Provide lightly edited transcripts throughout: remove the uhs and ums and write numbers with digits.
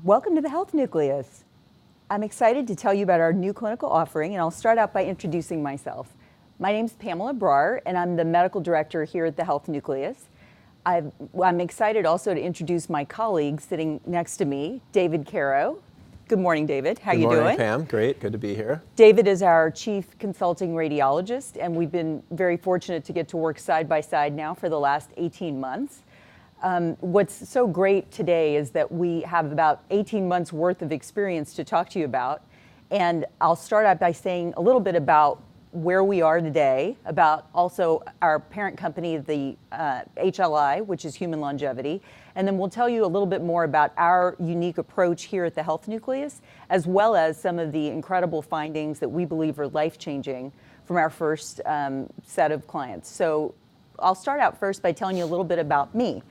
Welcome to the Health Nucleus. I'm excited to tell you about our new clinical offering, and I'll start out by introducing myself. My name is Pamila Brar, and I'm the Medical Director here at the Health Nucleus. I'm excited also to introduce my colleague sitting next to me, David Karow. Good morning, David. How are you doing? Good morning, Pam. Great. Good to be here. David is our Chief Consulting Radiologist, and we've been very fortunate to get to work side by side now for the last 18 months. What's so great today is that we have about 18 months worth of experience to talk to you about. And I'll start out by saying a little bit about where we are today, about also our parent company, the HLI, which is Human Longevity. And then we'll tell you a little bit more about our unique approach here at the Health Nucleus, as well as some of the incredible findings that we believe are life-changing from our first set of clients. So I'll start out first by telling you a little bit about me.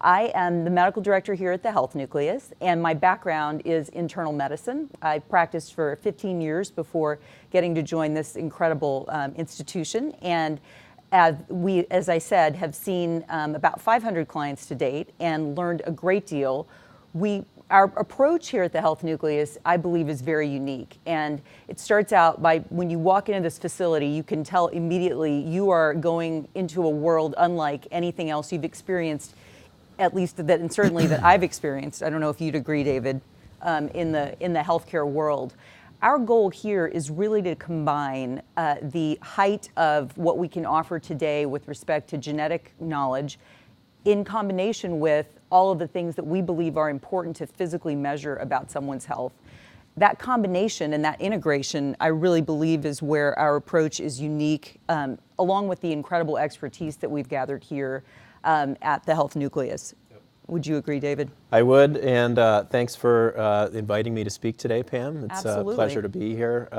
I am the medical director here at the Health Nucleus, and my background is internal medicine. I practiced for 15 years before getting to join this incredible institution, and as I said, have seen about 500 clients to date and learned a great deal. Our approach here at the Health Nucleus, I believe, is very unique, and it starts out by when you walk into this facility, you can tell immediately you are going into a world unlike anything else you've experienced, at least that, and certainly that I've experienced. I don't know if you'd agree, David, in the healthcare world. Our goal here is really to combine the height of what we can offer today with respect to genetic knowledge in combination with all of the things that we believe are important to physically measure about someone's health. That combination and that integration, I really believe, is where our approach is unique, along with the incredible expertise that we've gathered here at the Health Nucleus. Yep. Would you agree, David? I would, and thanks for inviting me to speak today, Pam. It's Absolutely. A pleasure to be here.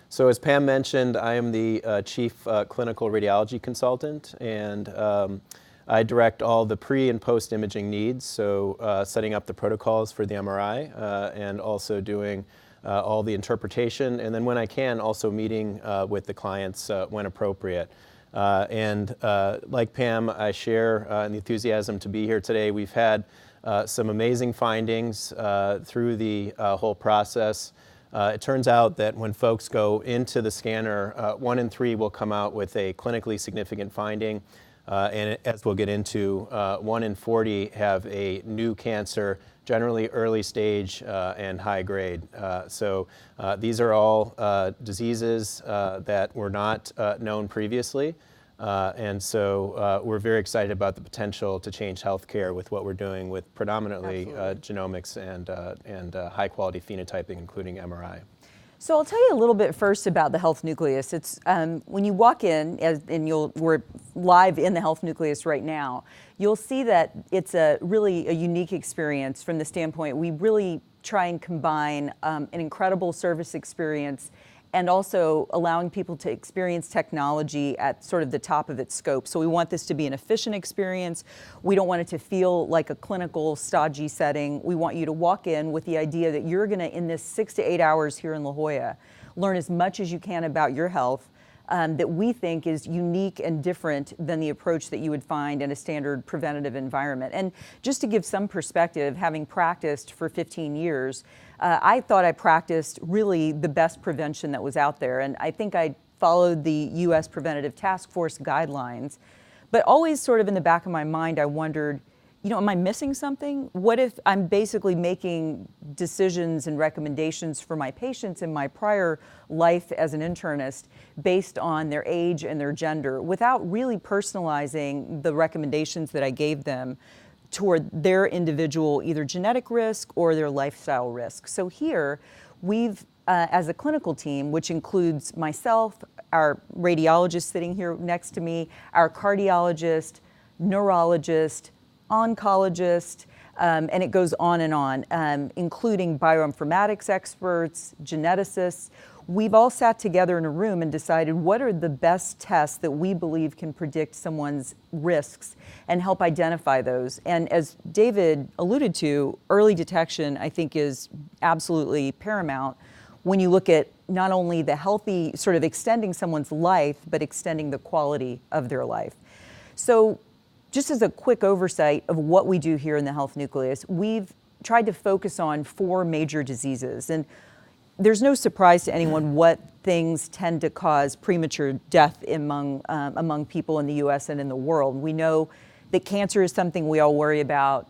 So as Pam mentioned, I am the Chief Clinical Radiology Consultant, and I direct all the pre- and post-imaging needs, so setting up the protocols for the MRI and also doing all the interpretation, and then when I can, also meeting with the clients when appropriate. And like Pam, I share the enthusiasm to be here today. We've had some amazing findings through the whole process. It turns out that when folks go into the scanner, 1 in 3 will come out with a clinically significant finding. And as we'll get into, 1 in 40 have a new cancer, generally early stage and high grade. So these are all diseases that were not known previously. And so we're very excited about the potential to change healthcare with what we're doing with predominantly genomics and high quality phenotyping, including MRI. So I'll tell you a little bit first about the Health Nucleus. It's when you walk in, and we're live in the Health Nucleus right now, you'll see that it's really a unique experience from the standpoint we really try and combine an incredible service experience and also allowing people to experience technology at sort of the top of its scope. So we want this to be an efficient experience. We don't want it to feel like a clinical, stodgy setting. We want you to walk in with the idea that you're gonna, in this 6 to 8 hours here in La Jolla, learn as much as you can about your health that we think is unique and different than the approach that you would find in a standard preventative environment. And just to give some perspective, having practiced for 15 years, I thought I practiced really the best prevention that was out there. And I think I followed the U.S. Preventative Task Force guidelines. But always sort of in the back of my mind, I wondered, am I missing something? What if I'm basically making decisions and recommendations for my patients in my prior life as an internist based on their age and their gender without really personalizing the recommendations that I gave them toward their individual either genetic risk or their lifestyle risk? So here, we've, as a clinical team, which includes myself, our radiologist sitting here next to me, our cardiologist, neurologist, oncologist, and it goes on and on, including bioinformatics experts, geneticists. We've all sat together in a room and decided what are the best tests that we believe can predict someone's risks and help identify those. And as David alluded to, early detection, I think, is absolutely paramount when you look at not only the healthy, sort of extending someone's life, but extending the quality of their life. So just as a quick oversight of what we do here in the Health Nucleus, we've tried to focus on 4 major diseases. And there's no surprise to anyone what things tend to cause premature death among people in the US and in the world. We know that cancer is something we all worry about.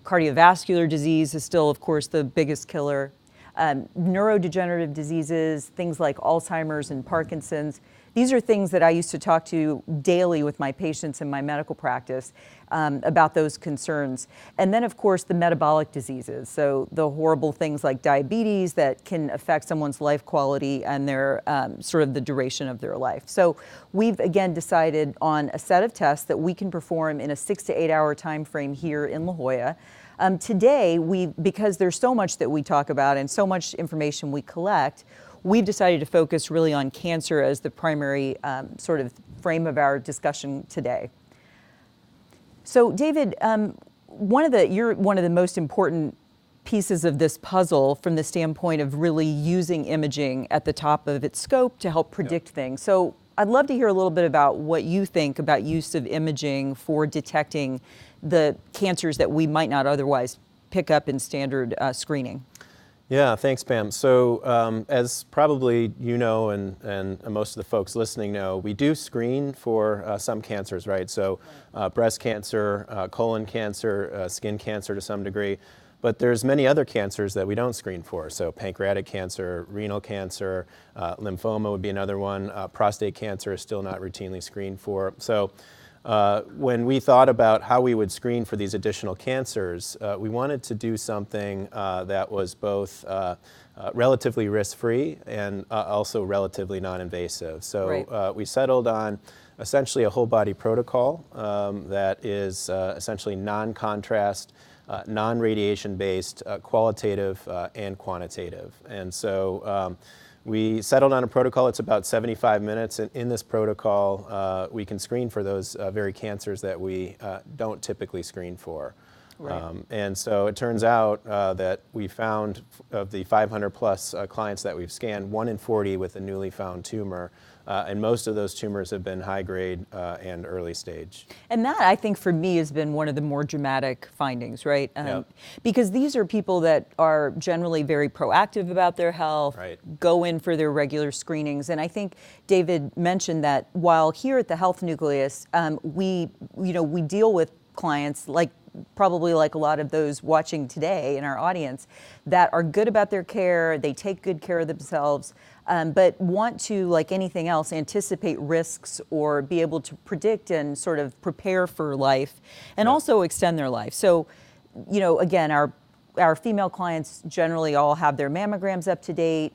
Cardiovascular disease is still, of course, the biggest killer. Neurodegenerative diseases, things like Alzheimer's and Parkinson's. These are things that I used to talk to daily with my patients in my medical practice about those concerns. And then, of course, the metabolic diseases. So the horrible things like diabetes that can affect someone's life quality and their sort of the duration of their life. So we've, again, decided on a set of tests that we can perform in a 6 to 8 hour time frame here in La Jolla. Today, because there's so much that we talk about and so much information we collect, we've decided to focus really on cancer as the primary sort of frame of our discussion today. So David, you're one of the most important pieces of this puzzle from the standpoint of really using imaging at the top of its scope to help predict things. So I'd love to hear a little bit about what you think about use of imaging for detecting the cancers that we might not otherwise pick up in standard screening. Yeah, thanks, Pam. So as probably you know and most of the folks listening know, we do screen for some cancers, right? So breast cancer, colon cancer, skin cancer to some degree. But there's many other cancers that we don't screen for. So pancreatic cancer, renal cancer, lymphoma would be another one. Prostate cancer is still not routinely screened for. So when we thought about how we would screen for these additional cancers, we wanted to do something that was both relatively risk-free and also relatively non-invasive. So we settled on essentially a whole body protocol that is essentially non-contrast, non-radiation based, qualitative and quantitative. And so we settled on a protocol. It's about 75 minutes, and in this protocol, we can screen for those very cancers that we don't typically screen for. Right. And so it turns out that we found, of the 500 plus clients that we've scanned, 1 in 40 with a newly found tumor. And most of those tumors have been high grade and early stage. And that, I think, for me, has been one of the more dramatic findings, right? Because these are people that are generally very proactive about their health, go in for their regular screenings. And I think David mentioned that while here at the Health Nucleus, we deal with clients probably like a lot of those watching today in our audience that are good about their care, they take good care of themselves, but want to, like anything else, anticipate risks or be able to predict and sort of prepare for life and also extend their life. So, again, our female clients generally all have their mammograms up to date.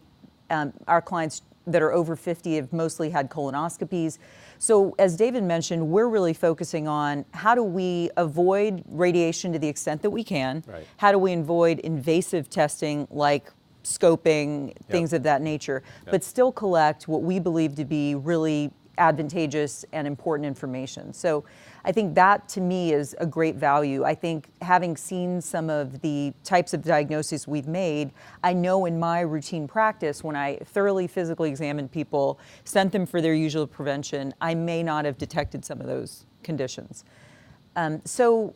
Our clients that are over 50 have mostly had colonoscopies. So as David mentioned, we're really focusing on how do we avoid radiation to the extent that we can? How do we avoid invasive testing like scoping, things of that nature, but still collect what we believe to be really advantageous and important information. So I think that, to me, is a great value. I think having seen some of the types of diagnoses we've made, I know in my routine practice, when I thoroughly physically examined people, sent them for their usual prevention, I may not have detected some of those conditions. So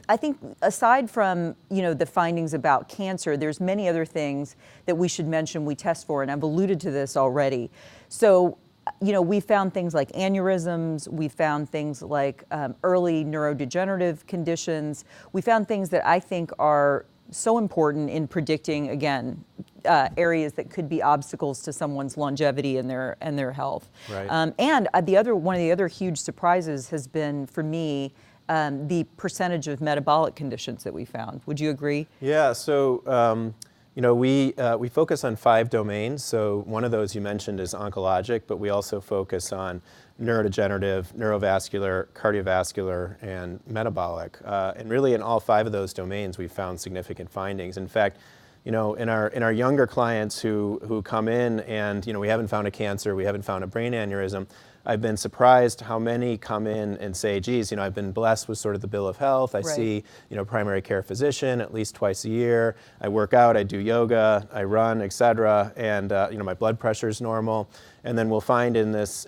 I think aside from, the findings about cancer, there's many other things that we should mention we test for, and I've alluded to this already. So we found things like aneurysms, we found things like early neurodegenerative conditions. We found things that I think are so important in predicting, again, areas that could be obstacles to someone's longevity and their health. And one of the other huge surprises has been, for me, the percentage of metabolic conditions that we found. Would you agree? Yeah, so we focus on 5 domains. So one of those you mentioned is oncologic, but we also focus on neurodegenerative, neurovascular, cardiovascular, and metabolic. And really in all 5 of those domains, we found significant findings. In fact, in our younger clients who come in and we haven't found a cancer, we haven't found a brain aneurysm, I've been surprised how many come in and say, geez, I've been blessed with sort of the bill of health. I see, primary care physician at least twice a year. I work out, I do yoga, I run, et cetera, and my blood pressure is normal. And then we'll find in this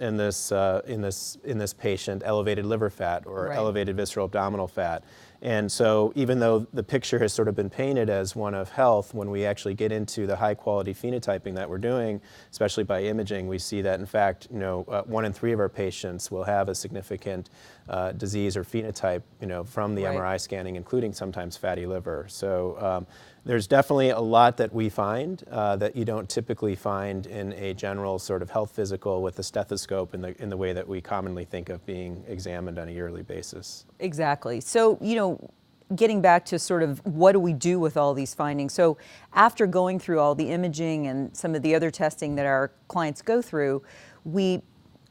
patient elevated liver fat or elevated visceral abdominal fat. And so even though the picture has sort of been painted as one of health, when we actually get into the high quality phenotyping that we're doing, especially by imaging, we see that in fact, 1 in 3 of our patients will have a significant disease or phenotype, from the MRI scanning, including sometimes fatty liver. So there's definitely a lot that we find that you don't typically find in a general sort of health physical with a stethoscope in the way that we commonly think of being examined on a yearly basis. Exactly. So, getting back to sort of what do we do with all these findings? So after going through all the imaging and some of the other testing that our clients go through,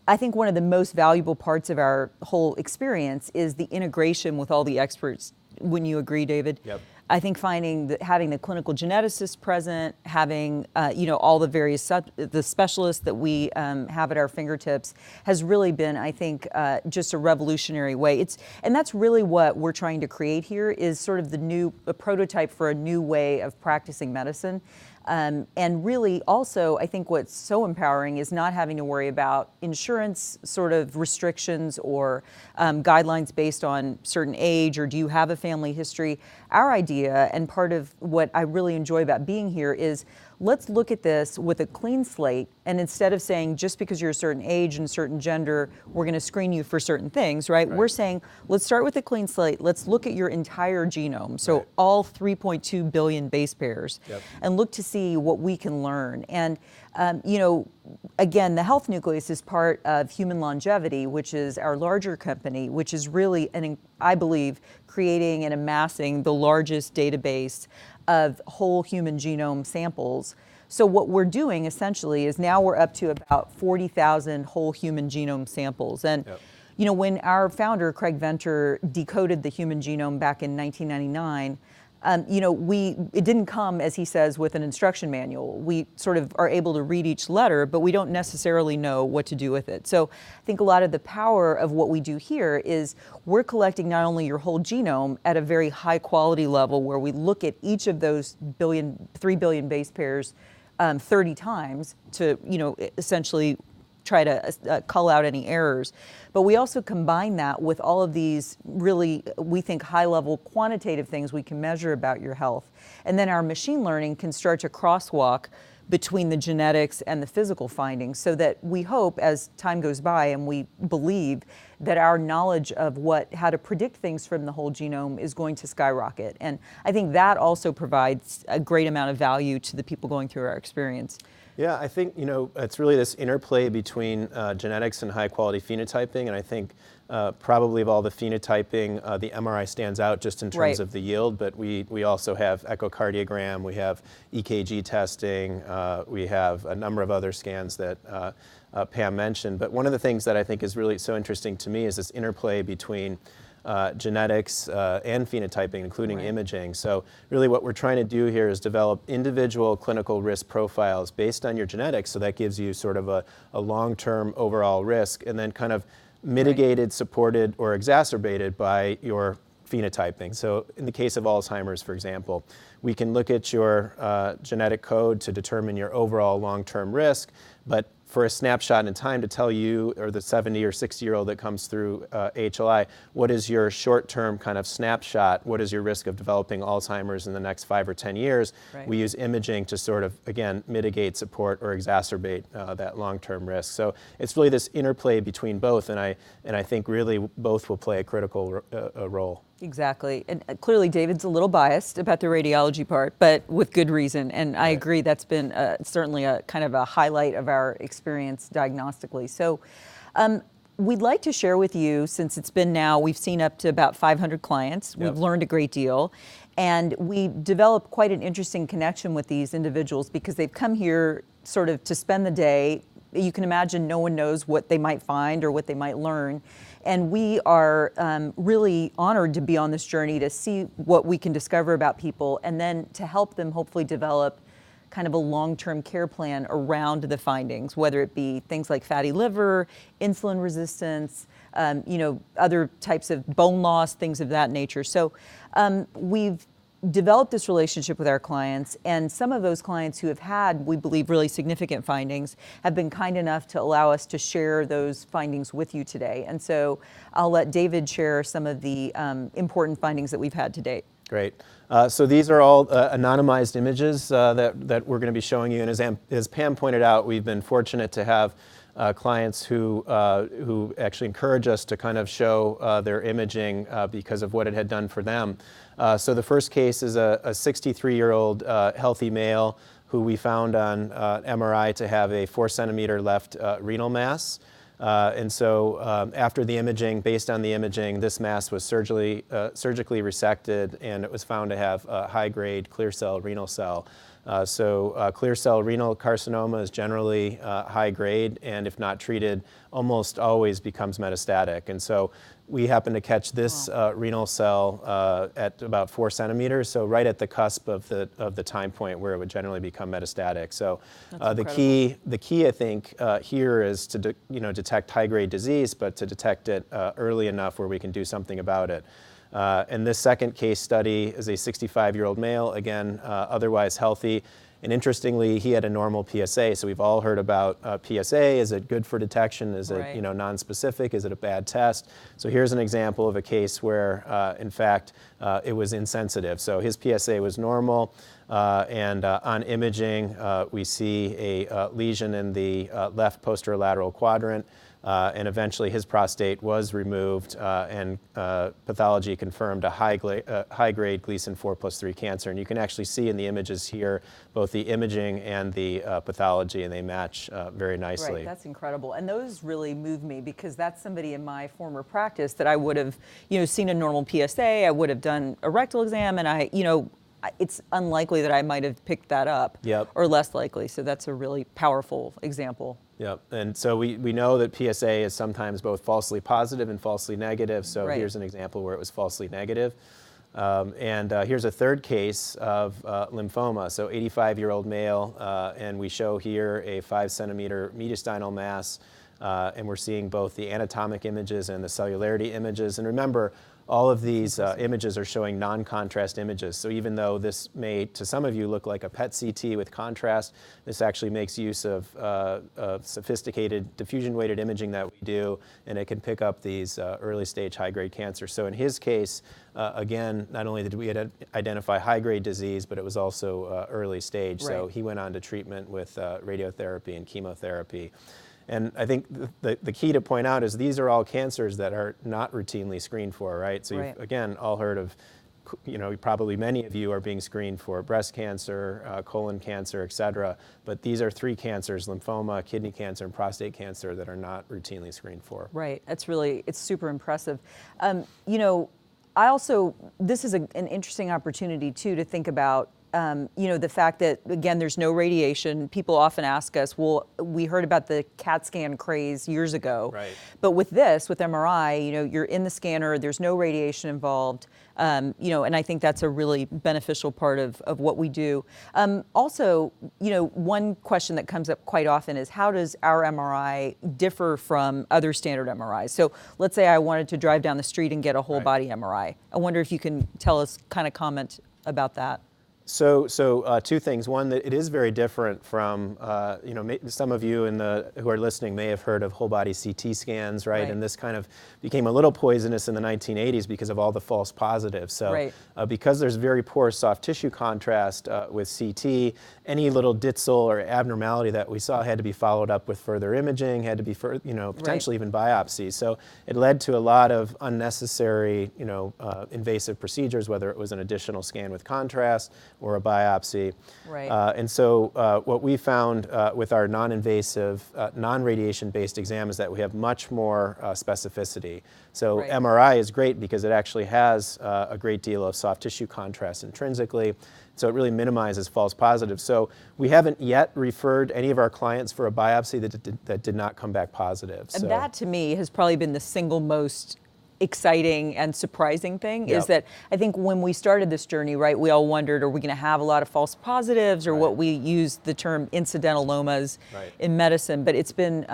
I think one of the most valuable parts of our whole experience is the integration with all the experts. Wouldn't you agree, David? Yep. I think finding that having the clinical geneticist present, having all the various the specialists that we have at our fingertips has really been, I think, just a revolutionary way. And that's really what we're trying to create here is sort of a prototype for a new way of practicing medicine. And really also, I think what's so empowering is not having to worry about insurance sort of restrictions or guidelines based on certain age or do you have a family history. Our idea and part of what I really enjoy about being here is let's look at this with a clean slate, and instead of saying just because you're a certain age and certain gender, we're going to screen you for certain things, right? We're saying let's start with a clean slate. Let's look at your entire genome, so all 3.2 billion base pairs, and look to see what we can learn. And again, the Health Nucleus is part of Human Longevity, which is our larger company, which is really, I believe, creating and amassing the largest database of whole human genome samples. So what we're doing essentially is now we're up to about 40,000 whole human genome samples. And when our founder, Craig Venter, decoded the human genome back in 1999, it didn't come, as he says, with an instruction manual. We sort of are able to read each letter, but we don't necessarily know what to do with it. So I think a lot of the power of what we do here is we're collecting not only your whole genome at a very high quality level where we look at each of those 3 billion base pairs 30 times to, essentially try to cull out any errors. But we also combine that with all of these really, we think, high-level quantitative things we can measure about your health. And then our machine learning can start to crosswalk between the genetics and the physical findings so that we hope as time goes by and we believe that our knowledge of how to predict things from the whole genome is going to skyrocket. And I think that also provides a great amount of value to the people going through our experience. Yeah, I think, it's really this interplay between genetics and high quality phenotyping, and I think probably of all the phenotyping, the MRI stands out just in terms of the yield, but we also have echocardiogram, we have EKG testing, we have a number of other scans that Pam mentioned. But one of the things that I think is really so interesting to me is this interplay between genetics and phenotyping, including imaging. So really what we're trying to do here is develop individual clinical risk profiles based on your genetics, so that gives you sort of a long-term overall risk, and then kind of mitigated, supported, or exacerbated by your phenotyping. So in the case of Alzheimer's, for example, we can look at your genetic code to determine your overall long-term risk, but for a snapshot in time to tell you, or the 70 or 60-year-old that comes through HLI, what is your short-term kind of snapshot? What is your risk of developing Alzheimer's in the next 5 or 10 years? We use imaging to sort of, again, mitigate, support, or exacerbate that long-term risk. So it's really this interplay between both, and I think really both will play a critical role. Exactly. And clearly David's a little biased about the radiology part, but with good reason. And I agree that's been certainly a kind of a highlight of our experience diagnostically. So we'd like to share with you, since it's been now, we've seen up to about 500 clients. We've learned a great deal. And we developed quite an interesting connection with these individuals because they've come here sort of to spend the day. You can imagine no one knows what they might find or what they might learn. And we are really honored to be on this journey to see what we can discover about people and then to help them hopefully develop kind of a long-term care plan around the findings, whether it be things like fatty liver, insulin resistance, other types of bone loss, things of that nature. So we've developed this relationship with our clients, and some of those clients who have had, we believe, really significant findings have been kind enough to allow us to share those findings with you today. And so I'll let David share some of the important findings that we've had to date. Great. So these are all anonymized images that we're going to be showing you. And as Pam pointed out, we've been fortunate to have clients who actually encourage us to kind of show their imaging because of what it had done for them. So the first case is a 63-year-old healthy male who we found on MRI to have a 4-centimeter left renal mass. And so after the imaging, based on the imaging, this mass was surgically resected, and it was found to have a high-grade clear cell renal cell. Clear cell renal carcinoma is generally high grade, and if not treated, almost always becomes metastatic. And so we happen to catch this renal cell at about 4 centimeters, so right at the cusp of the time point where it would generally become metastatic. So the key I think here is to detect high grade disease, but to detect it early enough where we can do something about it. And this second case study is a 65-year-old male, again, otherwise healthy. And interestingly, he had a normal PSA. So we've all heard about PSA. Is it good for detection? Is it non-specific? Is it a bad test? So here's an example of a case where, in fact, it was insensitive. So his PSA was normal. And on imaging, we see a lesion in the left posterolateral quadrant. And eventually his prostate was removed, and pathology confirmed a high-grade Gleason 4+3 cancer. And you can actually see in the images here both the imaging and the pathology, and they match very nicely. Right, that's incredible. And those really move me because that's somebody in my former practice that I would have, seen a normal PSA, I would have done a rectal exam, and it's unlikely that I might have picked that up, or less likely. So that's a really powerful example. Yep, and so we know that PSA is sometimes both falsely positive and falsely negative, so here's an example where it was falsely negative. Here's a third case of lymphoma, so 85-year-old male, and we show here a 5-centimeter mediastinal mass, and we're seeing both the anatomic images and the cellularity images. And remember, all of these images are showing non-contrast images. So even though this may, to some of you, look like a PET CT with contrast, this actually makes use of sophisticated diffusion-weighted imaging that we do, and it can pick up these early-stage high-grade cancers. So in his case, again, not only did we identify high-grade disease, but it was also early stage. So he went on to treatment with radiotherapy and chemotherapy. And I think the key to point out is these are all cancers that are not routinely screened for, right? So you've, again, all heard of, probably many of you are being screened for breast cancer, colon cancer, et cetera. But these are 3 cancers, lymphoma, kidney cancer, and prostate cancer, that are not routinely screened for. Right, it's super impressive. This is an interesting opportunity too to think about the fact that, again, there's no radiation. People often ask us, well, we heard about the CAT scan craze years ago. But with MRI, you're in the scanner, there's no radiation involved, and I think that's a really beneficial part of what we do. Also, one question that comes up quite often is, how does our MRI differ from other standard MRIs? So let's say I wanted to drive down the street and get a whole body MRI. I wonder if you can comment about that. So two things. One, that it is very different from, some of you who are listening may have heard of whole body CT scans, right? And this kind of became a little poisonous in the 1980s because of all the false positives. So because there's very poor soft tissue contrast with CT, any little ditzel or abnormality that we saw had to be followed up with further imaging, had to be, potentially even biopsies. So it led to a lot of unnecessary, invasive procedures, whether it was an additional scan with contrast or a biopsy. And so what we found with our non-invasive, non-radiation-based exam is that we have much more specificity. So MRI is great because it actually has a great deal of soft tissue contrast intrinsically. So it really minimizes false positives. So we haven't yet referred any of our clients for a biopsy that did not come back positive. And that, to me, has probably been the single most exciting and surprising thing is that I think when we started this journey, we all wondered, are we going to have a lot of false positives, or what we use the term incidentallomas in medicine? But it's been,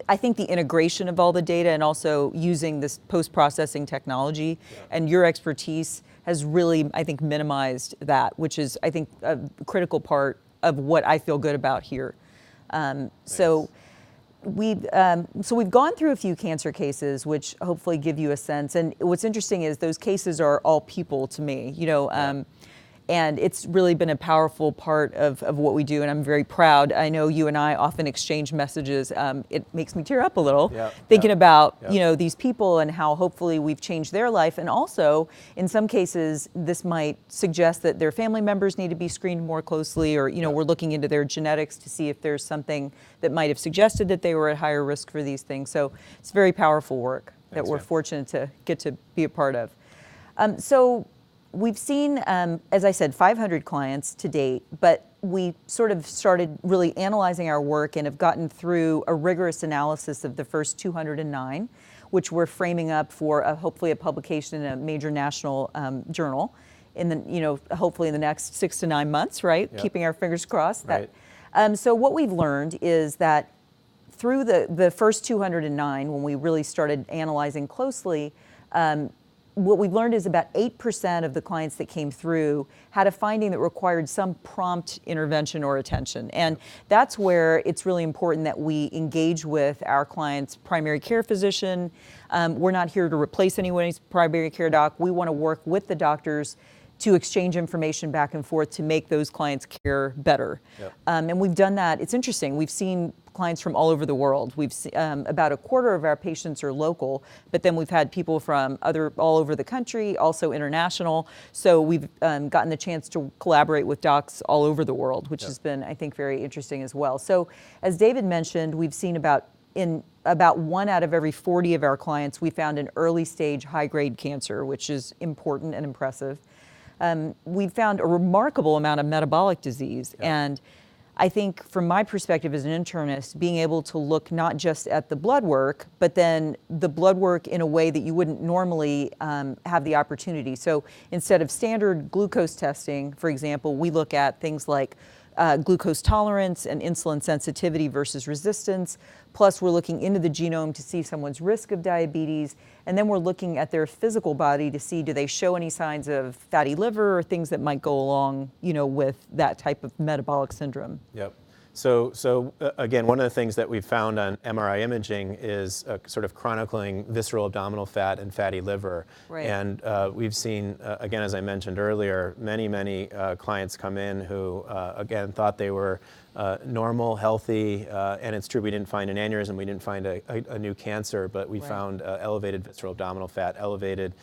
I think, the integration of all the data and also using this post-processing technology and your expertise has really, I think, minimized that, which is, I think, a critical part of what I feel good about here. So we've gone through a few cancer cases, which hopefully give you a sense. And what's interesting is those cases are all people to me, and it's really been a powerful part of what we do, and I'm very proud. I know you and I often exchange messages. It makes me tear up a little, thinking about these people and how hopefully we've changed their life, and also in some cases this might suggest that their family members need to be screened more closely, or we're looking into their genetics to see if there's something that might have suggested that they were at higher risk for these things. So it's very powerful work that we're fortunate to get to be a part of. So we've seen, as I said, 500 clients to date, but we sort of started really analyzing our work and have gotten through a rigorous analysis of the first 209, which we're framing up for hopefully a publication in a major national journal in the, hopefully in the next 6 to 9 months, right? Yep. Keeping our fingers crossed. Right. So what we've learned is that through the first 209, when we really started analyzing closely, what we've learned is about 8% of the clients that came through had a finding that required some prompt intervention or attention. And that's where it's really important that we engage with our client's primary care physician. We're not here to replace anyone's primary care doc. We want to work with the doctors to exchange information back and forth to make those clients' care better. Yep. And we've done that. It's interesting. We've seen clients from all over the world. We've seen, about a quarter of our patients are local, but then we've had people from all over the country, also international. So we've gotten the chance to collaborate with docs all over the world, which has been, I think, very interesting as well. So as David mentioned, we've seen about 1 out of every 40 of our clients, we found an early stage high-grade cancer, which is important and impressive. We've found a remarkable amount of metabolic disease. And I think from my perspective as an internist, being able to look not just at the blood work, but then the blood work in a way that you wouldn't normally have the opportunity. So instead of standard glucose testing, for example, we look at things like glucose tolerance and insulin sensitivity versus resistance. Plus, we're looking into the genome to see someone's risk of diabetes. And then we're looking at their physical body to see, do they show any signs of fatty liver or things that might go along, with that type of metabolic syndrome. Yep. So again, one of the things that we've found on MRI imaging is sort of chronicling visceral abdominal fat and fatty liver. Right. And we've seen, again, as I mentioned earlier, many clients come in who, again, thought they were normal, healthy, and it's true we didn't find an aneurysm, we didn't find a new cancer, but we found elevated visceral abdominal fat, elevated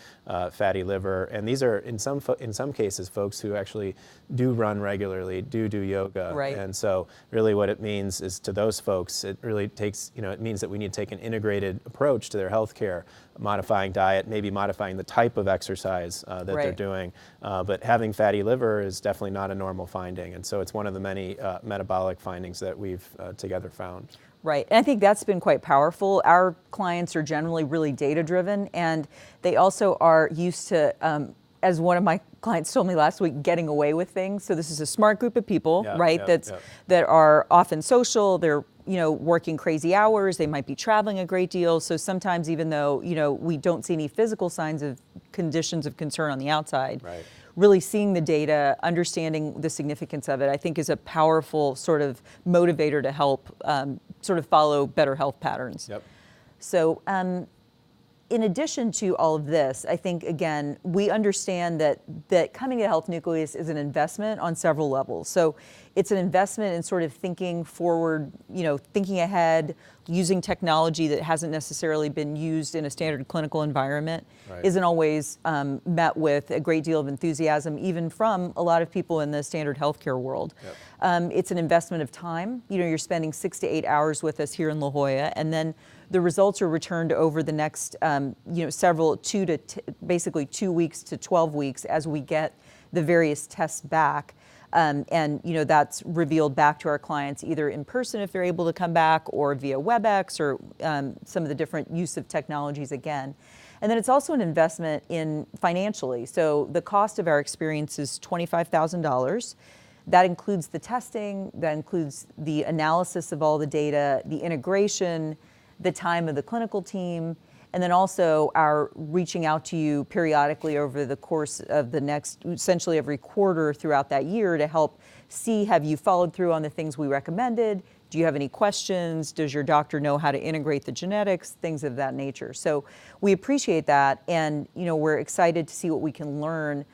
fatty liver, and these are in some cases folks who actually do run regularly, do yoga, and so really what it means is to those folks, it really takes, it means that we need to take an integrated approach to their health care, modifying diet, maybe modifying the type of exercise that they're doing, but having fatty liver is definitely not a normal finding, and so it's one of the many metabolic findings that we've together found. Right, and I think that's been quite powerful. Our clients are generally really data-driven, and they also are used to, as one of my clients told me last week, getting away with things. So this is a smart group of people, that are often social, they're working crazy hours, they might be traveling a great deal. So sometimes even though, we don't see any physical signs of conditions of concern on the outside, really seeing the data, understanding the significance of it, I think is a powerful sort of motivator to help sort of follow better health patterns. Yep. So in addition to all of this, I think, again, we understand that coming to Health Nucleus is an investment on several levels. So it's an investment in sort of thinking forward, thinking ahead, using technology that hasn't necessarily been used in a standard clinical environment, isn't always met with a great deal of enthusiasm, even from a lot of people in the standard healthcare world. Yep. It's an investment of time. You're spending 6 to 8 hours with us here in La Jolla, and then the results are returned over the next, basically 2 weeks to 12 weeks as we get the various tests back. And that's revealed back to our clients either in person if they're able to come back, or via WebEx, or some of the different use of technologies again. And then it's also an investment in financially. So the cost of our experience is $25,000. That includes the testing, that includes the analysis of all the data, the integration, the time of the clinical team, and then also our reaching out to you periodically over the course of the next, essentially every quarter throughout that year to help see, have you followed through on the things we recommended? Do you have any questions? Does your doctor know how to integrate the genetics? Things of that nature. So we appreciate that, and we're excited to see what we can learn.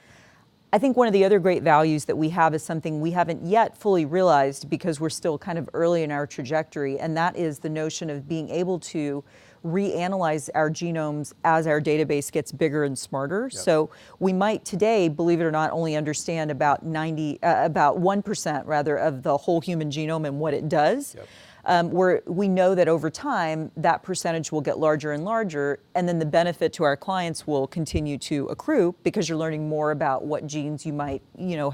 I think one of the other great values that we have is something we haven't yet fully realized because we're still kind of early in our trajectory, and that is the notion of being able to reanalyze our genomes as our database gets bigger and smarter. Yep. So we might today, believe it or not, only understand about 1% rather of the whole human genome and what it does. Yep. Where we know that over time, that percentage will get larger and larger, and then the benefit to our clients will continue to accrue because you're learning more about what genes you might,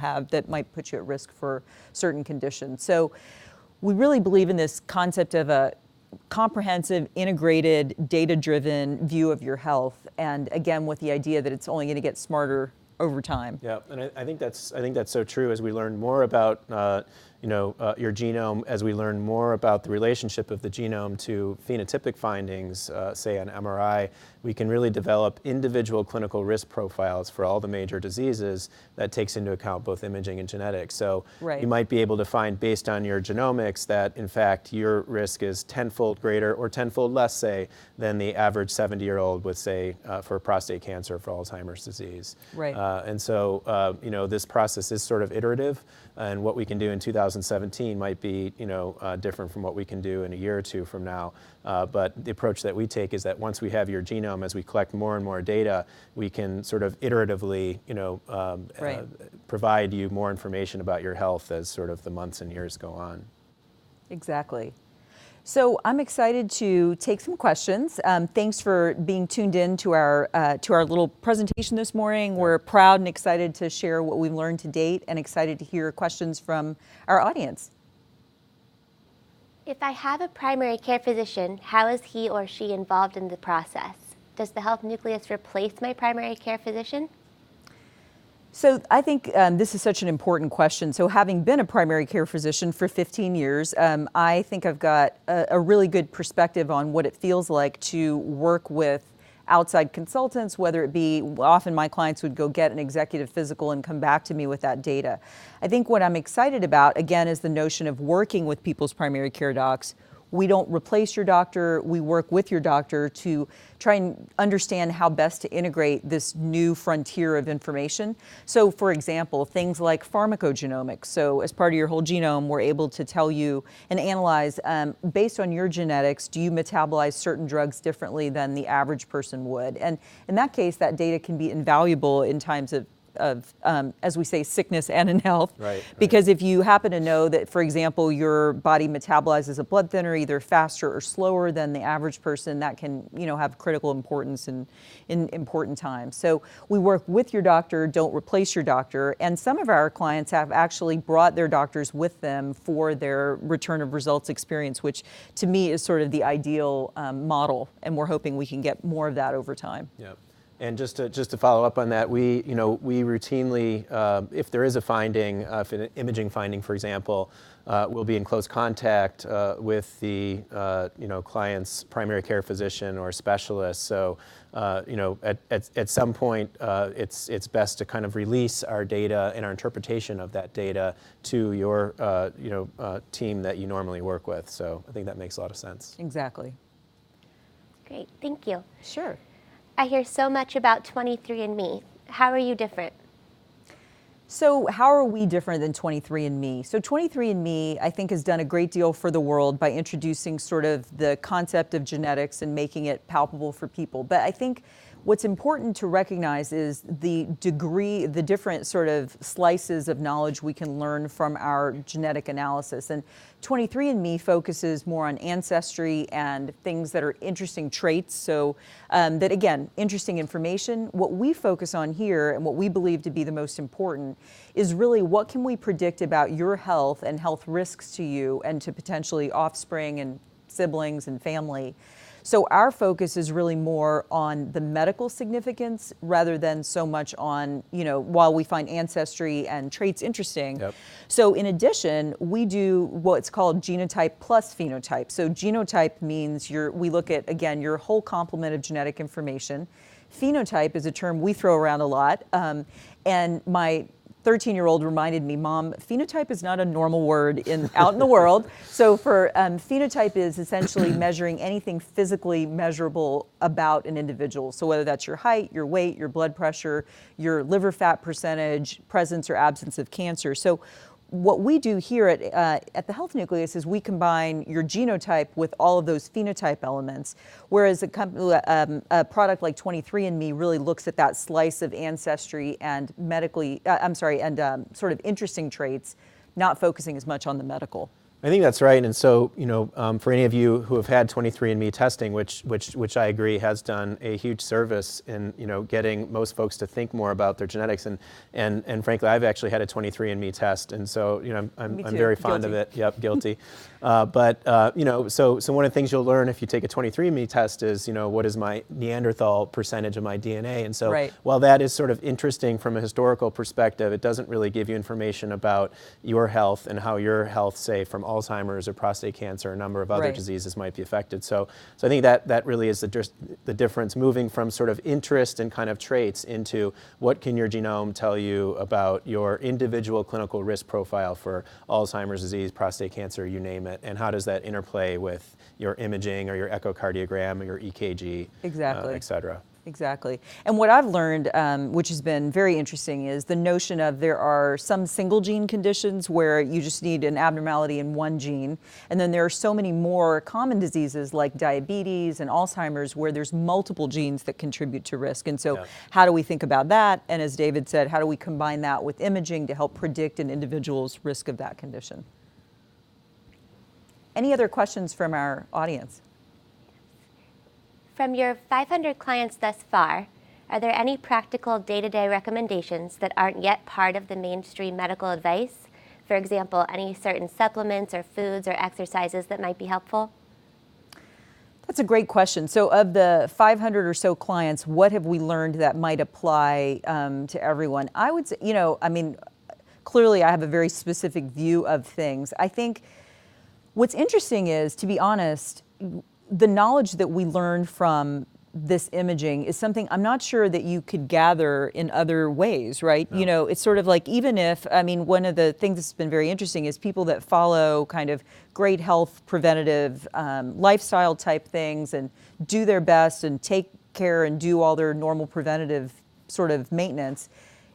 have that might put you at risk for certain conditions. So we really believe in this concept of a comprehensive, integrated, data-driven view of your health, and again, with the idea that it's only going to get smarter over time. Yeah, and I think that's so true as we learn more about your genome, as we learn more about the relationship of the genome to phenotypic findings, say on MRI, we can really develop individual clinical risk profiles for all the major diseases that takes into account both imaging and genetics. So right. You might be able to find, based on your genomics, that in fact your risk is tenfold greater or tenfold less, say, than the average 70-year-old with, say, for prostate cancer, for Alzheimer's disease. Right. And so, this process is sort of iterative, and what we can do in 2017 might be, different from what we can do in a year or two from now. But the approach that we take is that once we have your genome, as we collect more and more data, we can sort of iteratively, right. Provide you more information about your health as sort of the months and years go on. Exactly. So I'm excited to take some questions. Thanks for being tuned in to our little presentation this morning. Yeah. We're proud and excited to share what we've learned to date, and excited to hear questions from our audience. If I have a primary care physician, how is he or she involved in the process? Does the Health Nucleus replace my primary care physician? So I think this is such an important question. So having been a primary care physician for 15 years, I think I've got a really good perspective on what it feels like to work with outside consultants, whether it be, often my clients would go get an executive physical and come back to me with that data. I think what I'm excited about, again, is the notion of working with people's primary care docs. We don't replace your doctor, we work with your doctor to try and understand how best to integrate this new frontier of information. So for example, things like pharmacogenomics. So as part of your whole genome, we're able to tell you and analyze, based on your genetics, do you metabolize certain drugs differently than the average person would? And in that case, that data can be invaluable in times of as we say, sickness and in health. Right, because if you happen to know that, for example, your body metabolizes a blood thinner either faster or slower than the average person, that can, have critical importance in important times. So we work with your doctor, don't replace your doctor. And some of our clients have actually brought their doctors with them for their return of results experience, which to me is sort of the ideal model. And we're hoping we can get more of that over time. Yep. And just to follow up on that, we routinely, if there is a finding, if an imaging finding, for example, we'll be in close contact with the client's primary care physician or specialist. So at some point, it's best to kind of release our data and our interpretation of that data to your team that you normally work with. So I think that makes a lot of sense. Exactly. Great, thank you. Sure. I hear so much about 23andMe. How are you different? So how are we different than 23andMe? So 23andMe, I think, has done a great deal for the world by introducing sort of the concept of genetics and making it palpable for people. But I think what's important to recognize is the different sort of slices of knowledge we can learn from our genetic analysis. And 23andMe focuses more on ancestry and things that are interesting traits. So that, again, interesting information. What we focus on here and what we believe to be the most important is really what can we predict about your health and health risks to you and to potentially offspring and siblings and family. So our focus is really more on the medical significance rather than so much on, while we find ancestry and traits interesting. Yep. So in addition, we do what's called genotype plus phenotype. So genotype means we look at, again, your whole complement of genetic information. Phenotype is a term we throw around a lot. And my 13-year-old reminded me, Mom, phenotype is not a normal word out in the world. So for phenotype is essentially measuring anything physically measurable about an individual. So whether that's your height, your weight, your blood pressure, your liver fat percentage, presence or absence of cancer. So what we do here at the Health Nucleus is we combine your genotype with all of those phenotype elements, whereas a product like 23andMe really looks at that slice of ancestry and sort of interesting traits, not focusing as much on the medical. I think that's right, and so for any of you who have had 23andMe testing, which I agree has done a huge service in getting most folks to think more about their genetics, and frankly, I've actually had a 23andMe test, and so I'm very fond of it. Yep, guilty. But so one of the things you'll learn if you take a 23andMe test is what is my Neanderthal percentage of my DNA, and so right. While that is sort of interesting from a historical perspective, it doesn't really give you information about your health and how your health, say, from Alzheimer's or prostate cancer, a number of other right. diseases might be affected. So I think that really is the difference, moving from sort of interest and kind of traits into what can your genome tell you about your individual clinical risk profile for Alzheimer's disease, prostate cancer, you name it, and how does that interplay with your imaging or your echocardiogram or your EKG, exactly. Et cetera. Exactly. And what I've learned, which has been very interesting, is the notion of there are some single gene conditions where you just need an abnormality in one gene. And then there are so many more common diseases like diabetes and Alzheimer's where there's multiple genes that contribute to risk. And so how do we think about that? And as David said, how do we combine that with imaging to help predict an individual's risk of that condition? Any other questions from our audience? From your 500 clients thus far, are there any practical day-to-day recommendations that aren't yet part of the mainstream medical advice? For example, any certain supplements or foods or exercises that might be helpful? That's a great question. So of the 500 or so clients, what have we learned that might apply to everyone? I would say, clearly I have a very specific view of things. I think what's interesting is, to be honest, the knowledge that we learn from this imaging is something I'm not sure that you could gather in other ways, right? No. It's sort of like, even if, one of the things that's been very interesting is people that follow kind of great health preventative lifestyle type things and do their best and take care and do all their normal preventative sort of maintenance.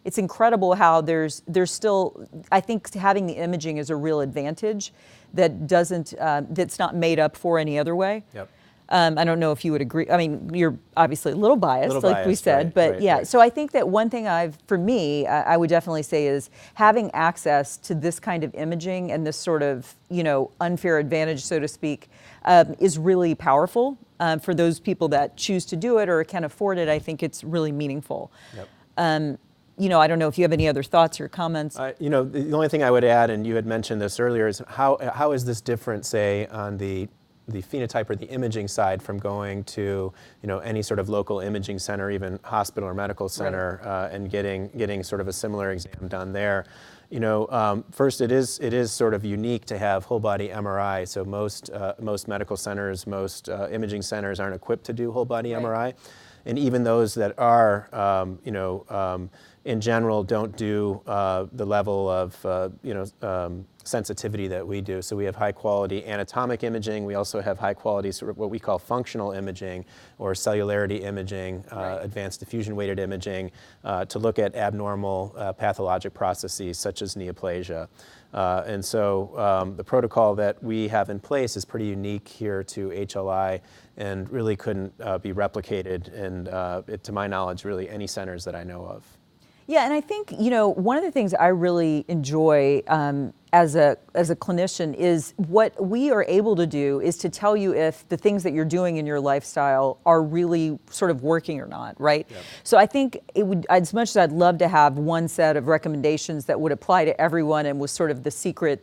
It's incredible how there's still, I think having the imaging is a real advantage that that's not made up for any other way. Yep. I don't know if you would agree. You're obviously a little biased, like we said, right, but right, yeah. right. So I think that one thing for me, I would definitely say is having access to this kind of imaging and this sort of, unfair advantage, so to speak, is really powerful. For those people that choose to do it or can afford it, I think it's really meaningful. Yep. I don't know if you have any other thoughts or comments. The only thing I would add, and you had mentioned this earlier, is how is this different, say, on the phenotype or the imaging side from going to any sort of local imaging center, even hospital or medical center, right. And getting sort of a similar exam done there. First, it is sort of unique to have whole body MRI. So most medical centers, most imaging centers aren't equipped to do whole body right. MRI, and even those that are, in general, don't do the level of sensitivity that we do. So we have high quality anatomic imaging. We also have high quality sort of what we call functional imaging or cellularity imaging, right. advanced diffusion weighted imaging, to look at abnormal pathologic processes such as neoplasia. And so the protocol that we have in place is pretty unique here to HLI and really couldn't be replicated in, to my knowledge, really any centers that I know of. Yeah, and I think, one of the things I really enjoy as a clinician is what we are able to do is to tell you if the things that you're doing in your lifestyle are really sort of working or not, right? Yep. So I think it would, as much as I'd love to have one set of recommendations that would apply to everyone and was sort of the secret,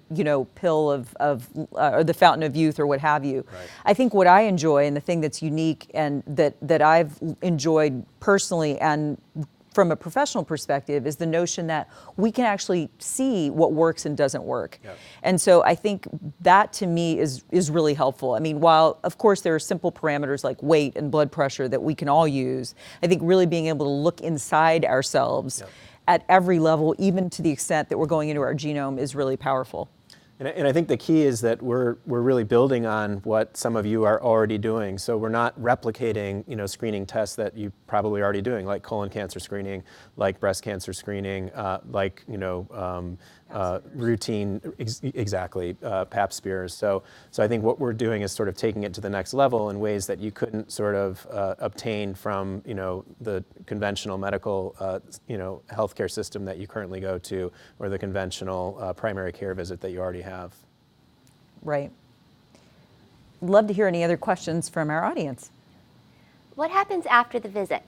pill or the fountain of youth or what have you. Right. I think what I enjoy and the thing that's unique and that I've enjoyed personally and from a professional perspective is the notion that we can actually see what works and doesn't work. Yep. And so I think that to me is really helpful. I mean, while of course there are simple parameters like weight and blood pressure that we can all use, I think really being able to look inside ourselves Yep. at every level, even to the extent that we're going into our genome, is really powerful. And I think the key is that we're really building on what some of you are already doing. So we're not replicating, screening tests that you probably already doing, like colon cancer screening, like breast cancer screening, like routine, exactly, Pap smears. So I think what we're doing is sort of taking it to the next level in ways that you couldn't sort of obtain from the conventional medical healthcare system that you currently go to, or the conventional primary care visit that you already have. Right. Love to hear any other questions from our audience. What happens after the visit?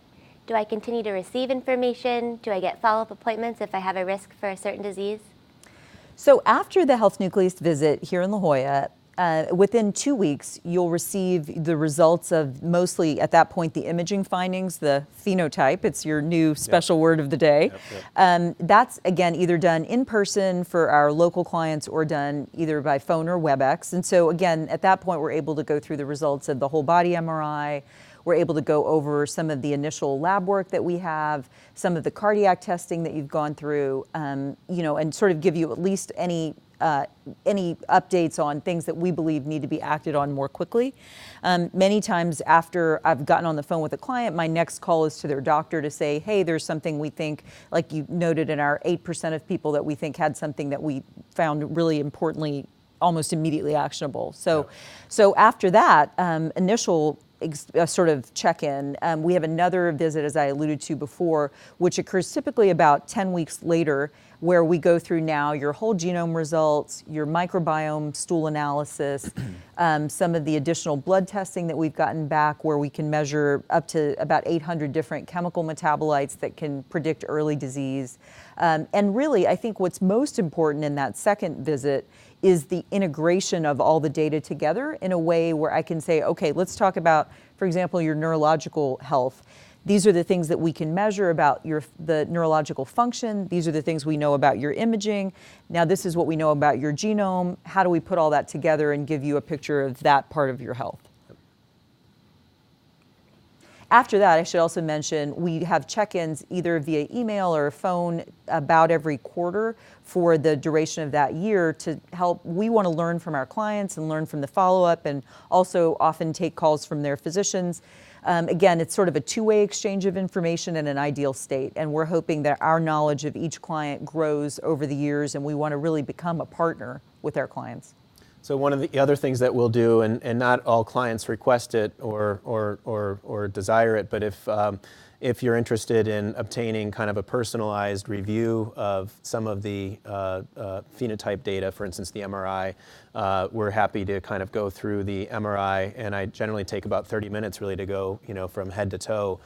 Do I continue to receive information? Do I get follow-up appointments if I have a risk for a certain disease? So after the Health Nucleus visit here in La Jolla, within 2 weeks, you'll receive the results of mostly, at that point, the imaging findings, the phenotype. It's your new special word of the day. Yep. That's, again, either done in person for our local clients or done either by phone or WebEx. And so, again, at that point, we're able to go through the results of the whole body MRI. We're able to go over some of the initial lab work that we have, some of the cardiac testing that you've gone through, and sort of give you at least any updates on things that we believe need to be acted on more quickly. Many times after I've gotten on the phone with a client, my next call is to their doctor to say, hey, there's something we think, like you noted in our 8% of people that we think had something that we found really importantly, almost immediately actionable. So after that initial sort of check-in, we have another visit, as I alluded to before, which occurs typically about 10 weeks later, where we go through now your whole genome results, your microbiome stool analysis, some of the additional blood testing that we've gotten back, where we can measure up to about 800 different chemical metabolites that can predict early disease. And really, I think what's most important in that second visit is the integration of all the data together in a way where I can say, okay, let's talk about, for example, your neurological health. These are the things that we can measure about the neurological function. These are the things we know about your imaging. Now this is what we know about your genome. How do we put all that together and give you a picture of that part of your health? After that, I should also mention, we have check-ins either via email or phone about every quarter for the duration of that year to help. We want to learn from our clients and learn from the follow-up, and also often take calls from their physicians. Again, it's sort of a two-way exchange of information in an ideal state, and we're hoping that our knowledge of each client grows over the years, and we want to really become a partner with our clients. So one of the other things that we'll do, and not all clients request it or desire it, but if you're interested in obtaining kind of a personalized review of some of the phenotype data, for instance, the MRI, we're happy to kind of go through the MRI, and I generally take about 30 minutes really to go, from head to toe,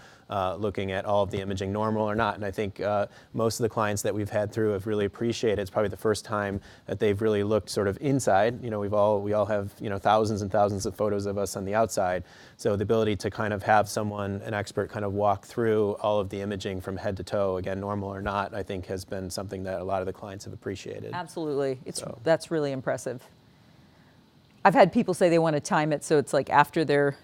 looking at all of the imaging, normal or not. And I think most of the clients that we've had through have really appreciated. It's probably the first time that they've really looked sort of inside. We all have thousands and thousands of photos of us on the outside. So the ability to kind of have someone, an expert, kind of walk through all of the imaging from head to toe, again, normal or not, I think has been something that a lot of the clients have appreciated. Absolutely, that's really impressive. I've had people say they want to time it so it's like after their,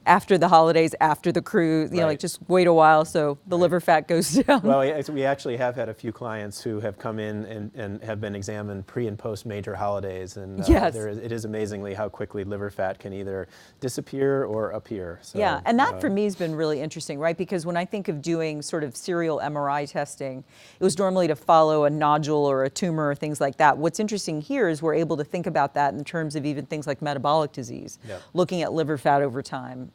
after the holidays, after the cruise, Right. like just wait a while so the liver fat goes down. Well, we actually have had a few clients who have come in and have been examined pre and post major holidays, and Yes. it is amazingly how quickly liver fat can either disappear or appear. So, yeah, and that for me has been really interesting, right? Because when I think of doing sort of serial MRI testing, it was normally to follow a nodule or a tumor or things like that. What's interesting here is we're able to think about that in terms of even things like metabolic disease, Yep. looking at liver fat over time,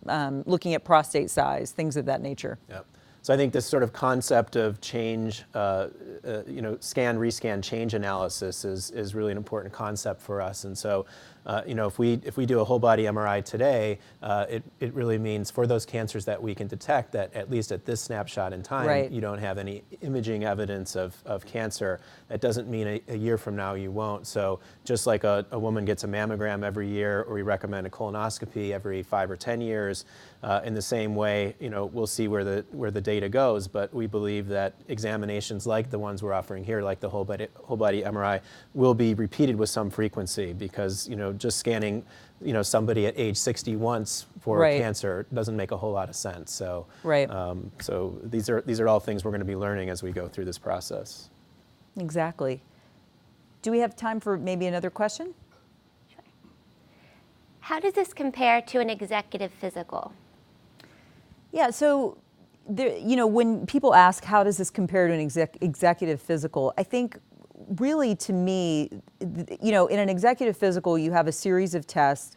looking at prostate size, things of that nature. Yep. So I think this sort of concept of change, scan, rescan, change analysis is really an important concept for us. And so, if we do a whole body MRI today, it really means for those cancers that we can detect that at least at this snapshot in time, Right. you don't have any imaging evidence of cancer. That doesn't mean a year from now you won't. So just like a woman gets a mammogram every year, or we recommend a colonoscopy every 5 or 10 years, in the same way, we'll see where the data goes. But we believe that examinations like the ones we're offering here, like the whole body MRI, will be repeated with some frequency, because just scanning somebody at age 60 once for Right. cancer doesn't make a whole lot of sense. So Right. so these are all things we're going to be learning as we go through this process. Exactly. Do we have time for maybe another question? How does this compare to an executive physical? Yeah, so when people ask how does this compare to an executive physical, I think really to me, in an executive physical, you have a series of tests.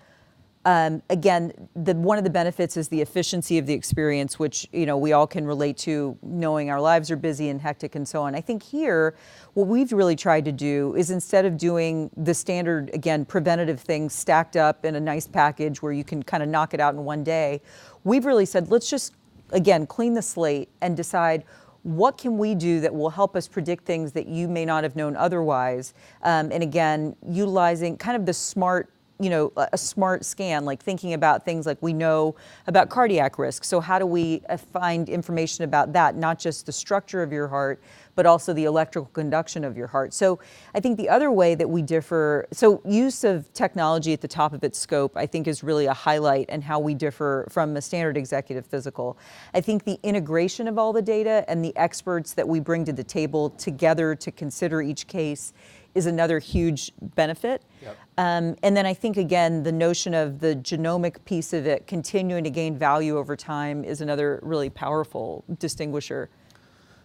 Again, one of the benefits is the efficiency of the experience, which we all can relate to, knowing our lives are busy and hectic and so on. I think here, what we've really tried to do is, instead of doing the standard, again, preventative things stacked up in a nice package where you can kind of knock it out in one day, we've really said, let's just, again, clean the slate and decide what can we do that will help us predict things that you may not have known otherwise. And again, utilizing kind of the smart, a smart scan, like thinking about things like we know about cardiac risk. So how do we find information about that, not just the structure of your heart, but also the electrical conduction of your heart. So I think the other way that we differ, so use of technology at the top of its scope, I think is really a highlight in how we differ from a standard executive physical. I think the integration of all the data and the experts that we bring to the table together to consider each case is another huge benefit. Yep. And then I think, again, the notion of the genomic piece of it continuing to gain value over time is another really powerful distinguisher.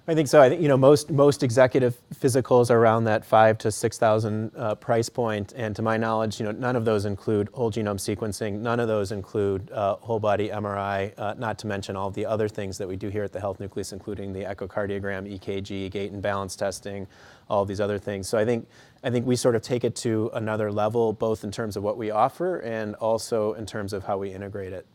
I think so. I think most executive physicals are around that $5,000 to $6,000 price point, and to my knowledge, none of those include whole genome sequencing. None of those include whole body MRI. Not to mention all the other things that we do here at the Health Nucleus, including the echocardiogram, EKG, gait and balance testing, all these other things. So I think we sort of take it to another level, both in terms of what we offer and also in terms of how we integrate it.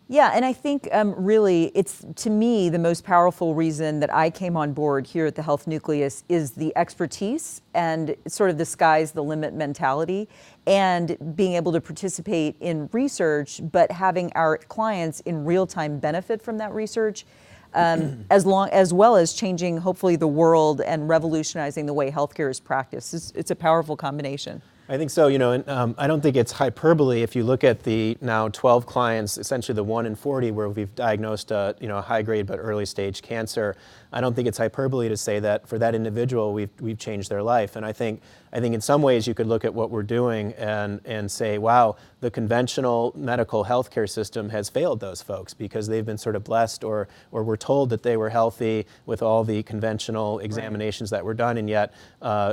Yeah, and I think really it's, to me, the most powerful reason that I came on board here at the Health Nucleus is the expertise and sort of the sky's the limit mentality, and being able to participate in research, but having our clients in real time benefit from that research, as well as changing, hopefully, the world and revolutionizing the way healthcare is practiced. It's a powerful combination. I think so, and I don't think it's hyperbole if you look at the now 12 clients, essentially the 1 in 40 where we've diagnosed a high grade but early stage cancer. I don't think it's hyperbole to say that for that individual we've changed their life. And I think in some ways you could look at what we're doing and say, wow, the conventional medical healthcare system has failed those folks because they've been sort of blessed or were told that they were healthy with all the conventional examinations that were done, and yet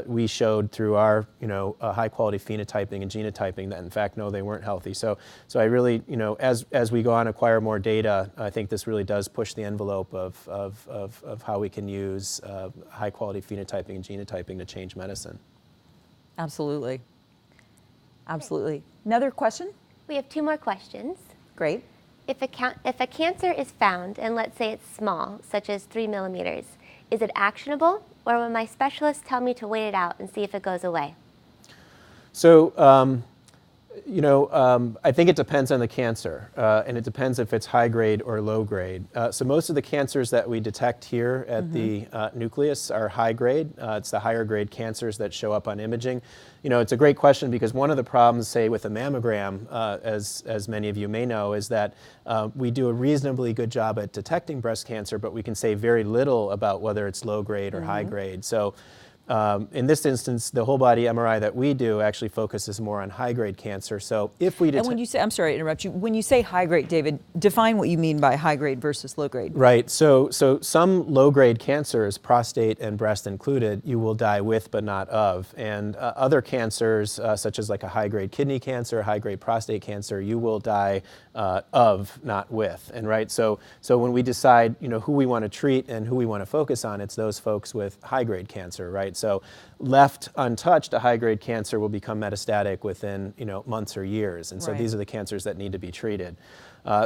we showed through our high quality phenotyping and genotyping that in fact no, they weren't healthy. So I really, as we go on and acquire more data, I think this really does push the envelope of how we can use high quality phenotyping and genotyping to change medicine. Absolutely. Absolutely. Another question? We have 2 more questions. Great. If a cancer is found, and let's say it's small, such as 3 millimeters, is it actionable, or will my specialist tell me to wait it out and see if it goes away? So, I think it depends on the cancer, and it depends if it's high grade or low grade. So most of the cancers that we detect here at the Nucleus are high grade. It's the higher grade cancers that show up on imaging. It's a great question because one of the problems, say, with a mammogram, as many of you may know, is that we do a reasonably good job at detecting breast cancer, but we can say very little about whether it's low grade or high grade. So In this instance, the whole body MRI that we do actually focuses more on high-grade cancer. So if we And when you say, I'm sorry to interrupt you, when you say high grade, David, define what you mean by high grade versus low grade. Right. So some low-grade cancers, prostate and breast included, you will die with but not of. And other cancers, such as like a high-grade kidney cancer, high-grade prostate cancer, you will die of, not with. And right. So when we decide, who we want to treat and who we want to focus on, it's those folks with high-grade cancer, right? So left untouched, a high-grade cancer will become metastatic within, months or years. And so Right. these are the cancers that need to be treated.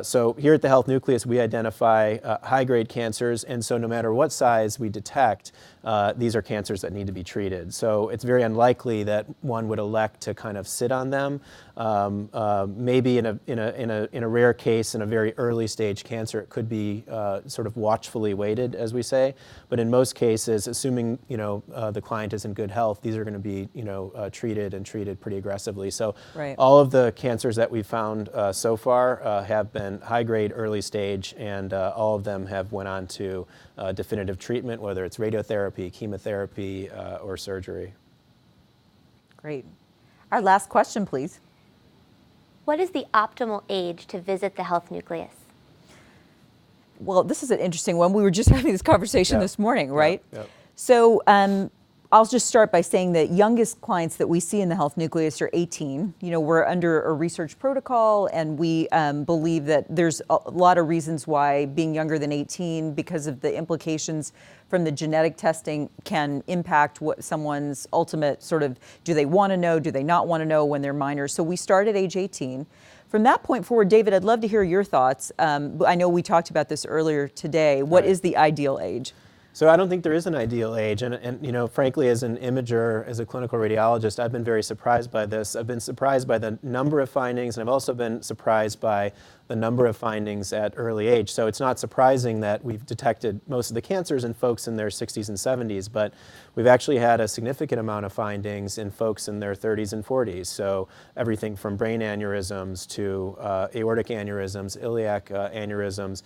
So here at the Health Nucleus, we identify high-grade cancers, and so no matter what size we detect, these are cancers that need to be treated. So it's very unlikely that one would elect to kind of sit on them. Maybe in a rare case, in a very early stage cancer, it could be sort of watchfully waited, as we say. But in most cases, assuming the client is in good health, these are going to be treated and treated pretty aggressively. So Right. all of the cancers that we've found so far have been high-grade, early stage, and all of them have went on to definitive treatment, whether it's radiotherapy, chemotherapy, or surgery. Great. Our last question, please. What is the optimal age to visit the Health Nucleus? Well, this is an interesting one. We were just having this conversation Yeah. this morning, right? Yeah. So I'll just start by saying that youngest clients that we see in the Health Nucleus are 18. We're under a research protocol, and we believe that there's a lot of reasons why being younger than 18, because of the implications from the genetic testing, can impact what someone's ultimate sort of, do they want to know, do they not want to know when they're minors. So we start at age 18. From that point forward, David, I'd love to hear your thoughts. I know we talked about this earlier today. What Right. is the ideal age? So I don't think there is an ideal age, and frankly, as an imager, as a clinical radiologist, I've been very surprised by this. I've been surprised by the number of findings, and I've also been surprised by the number of findings at early age. So it's not surprising that we've detected most of the cancers in folks in their 60s and 70s, but we've actually had a significant amount of findings in folks in their 30s and 40s. So everything from brain aneurysms to aortic aneurysms, iliac aneurysms,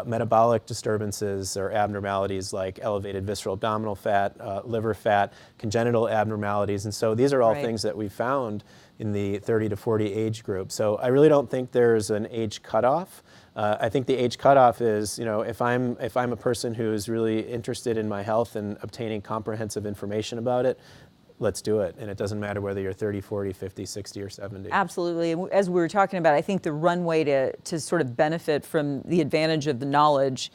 metabolic disturbances or abnormalities like elevated visceral abdominal fat, liver fat, congenital abnormalities. And so these are all Right. things that we found in the 30 to 40 age group. So I really don't think there's an age cutoff. I think the age cutoff is, if I'm a person who's really interested in my health and obtaining comprehensive information about it, let's do it. And it doesn't matter whether you're 30, 40, 50, 60, or 70. Absolutely. And as we were talking about, I think the runway to sort of benefit from the advantage of the knowledge,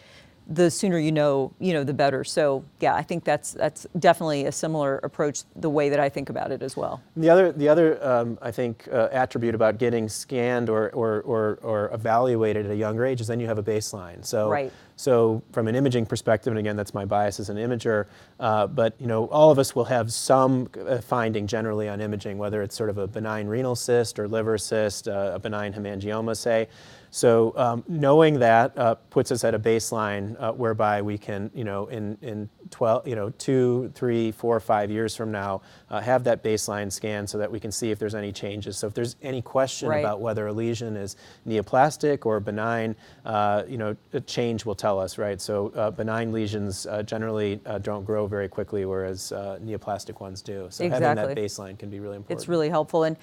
the sooner you know, the better. So yeah, I think that's definitely a similar approach, the way that I think about it as well. The other I think attribute about getting scanned or evaluated at a younger age is then you have a baseline. So Right. So from an imaging perspective, and again, that's my bias as an imager, but all of us will have some finding generally on imaging, whether it's sort of a benign renal cyst or liver cyst, a benign hemangioma, say. So knowing that puts us at a baseline whereby we can, in 2, 3, 4, 5 years from now, have that baseline scan so that we can see if there's any changes. So if there's any question Right. about whether a lesion is neoplastic or benign, a change will tell us, right? So benign lesions generally don't grow very quickly, whereas neoplastic ones do. So having that Exactly. baseline can be really important. It's really helpful. And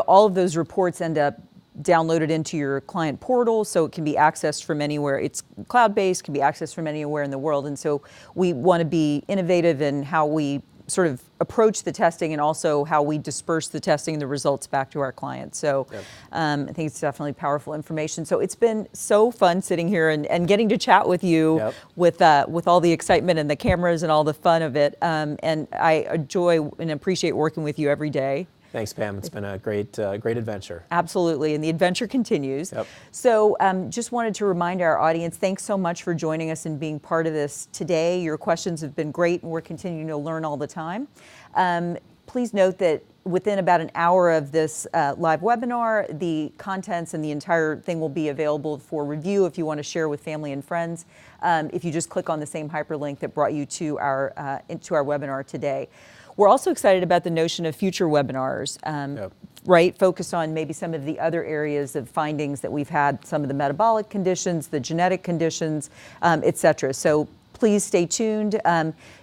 all of those reports end up downloaded into your client portal, so it can be accessed from anywhere. It's cloud-based, can be accessed from anywhere in the world. And so we want to be innovative in how we sort of approach the testing and also how we disperse the testing and the results back to our clients. So Yep. I think it's definitely powerful information. So it's been so fun sitting here and getting to chat with you Yep. with all the excitement and the cameras and all the fun of it. And I enjoy and appreciate working with you every day. Thanks, Pam. It's been a great adventure. Absolutely, and the adventure continues. Yep. So just wanted to remind our audience, thanks so much for joining us and being part of this today. Your questions have been great, and we're continuing to learn all the time. Please note that within about an hour of this live webinar, the contents and the entire thing will be available for review if you want to share with family and friends. If you just click on the same hyperlink that brought you to our webinar today. We're also excited about the notion of future webinars, Yep. right? Focus on maybe some of the other areas of findings that we've had, some of the metabolic conditions, the genetic conditions, et cetera. So please stay tuned.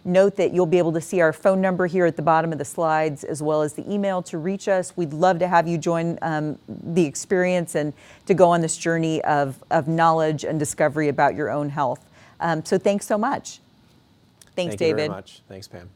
Note that you'll be able to see our phone number here at the bottom of the slides, as well as the email to reach us. We'd love to have you join the experience and to go on this journey of knowledge and discovery about your own health. So thanks so much. Thanks, Thank you David. very much. Thanks, Pam.